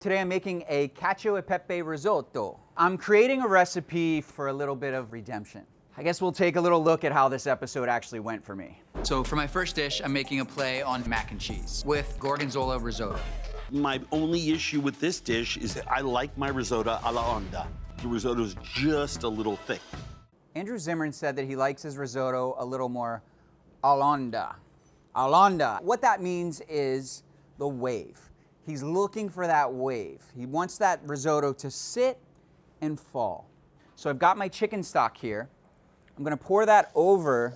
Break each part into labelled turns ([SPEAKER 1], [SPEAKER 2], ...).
[SPEAKER 1] Today I'm making a Cacio e Pepe Risotto. I'm creating a recipe for a little bit of redemption. I guess we'll take a little look at how this episode actually went for me. So for my first dish, I'm making a play on mac and cheese with gorgonzola risotto.
[SPEAKER 2] My only issue with this dish is that I like my risotto alla onda. The risotto is just a little thick.
[SPEAKER 1] Andrew Zimmern said that he likes his risotto a little more all'onda. All'onda. What that means is the wave. He's looking for that wave. He wants that risotto to sit and fall. So I've got my chicken stock here. I'm gonna pour that over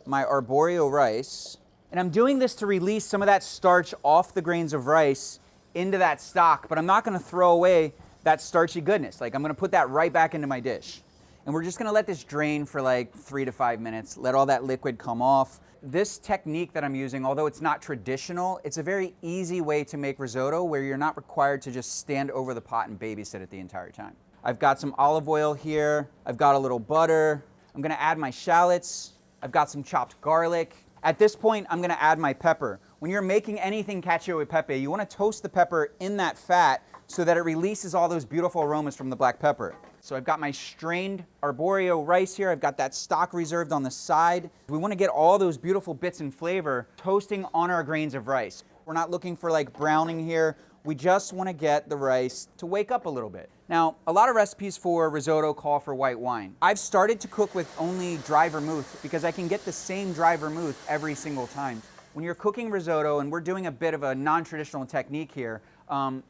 [SPEAKER 1] my arborio rice. And I'm doing this to release some of that starch off the grains of rice into that stock, but I'm not gonna throw away that starchy goodness. Like, I'm gonna put that right back into my dish. And we're just gonna let this drain for like 3 to 5 minutes, let all that liquid come off. This technique that I'm using, although it's not traditional, it's a very easy way to make risotto where you're not required to just stand over the pot and babysit it the entire time. I've got some olive oil here. I've got a little butter. I'm gonna add my shallots. I've got some chopped garlic. At this point, I'm gonna add my pepper. When you're making anything cacio e pepe, you wanna toast the pepper in that fat so that it releases all those beautiful aromas from the black pepper. So I've got my strained arborio rice here. I've got that stock reserved on the side. We wanna get all those beautiful bits and flavor toasting on our grains of rice. We're not looking for like browning here. We just wanna get the rice to wake up a little bit. Now, a lot of recipes for risotto call for white wine. I've started to cook with only dry vermouth because I can get the same dry vermouth every single time. When you're cooking risotto, and we're doing a bit of a non-traditional technique here,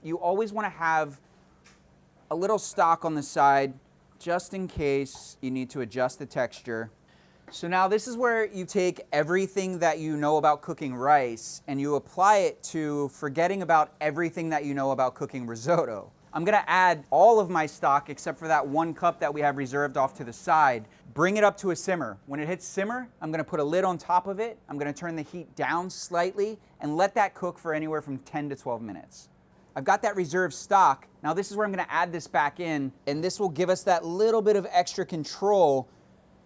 [SPEAKER 1] you always wanna have a little stock on the side just in case you need to adjust the texture. So now this is where you take everything that you know about cooking rice and you apply it to forgetting about everything that you know about cooking risotto. I'm gonna add all of my stock except for that 1 cup that we have reserved off to the side. Bring it up to a simmer. When it hits simmer, I'm gonna put a lid on top of it. I'm gonna turn the heat down slightly and let that cook for anywhere from 10 to 12 minutes. I've got that reserved stock. Now this is where I'm gonna add this back in, and this will give us that little bit of extra control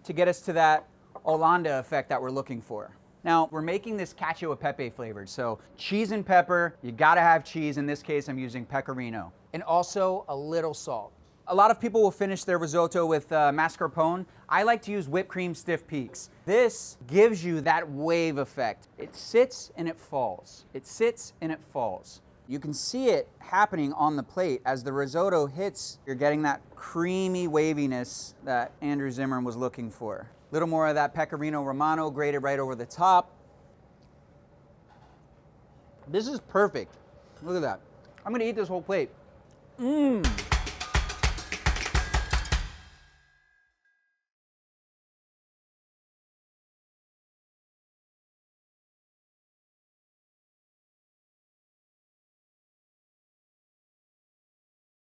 [SPEAKER 1] to get us to that Hollanda effect that we're looking for. Now, we're making this cacio e pepe flavored, so cheese and pepper, you gotta have cheese. In this case, I'm using pecorino. And also a little salt. A lot of people will finish their risotto with mascarpone. I like to use whipped cream stiff peaks. This gives you that wave effect. It sits and it falls. It sits and it falls. You can see it happening on the plate. As the risotto hits, you're getting that creamy waviness that Andrew Zimmern was looking for. A little more of that pecorino romano grated right over the top. This is perfect. Look at that. I'm gonna eat this whole plate. Mmm.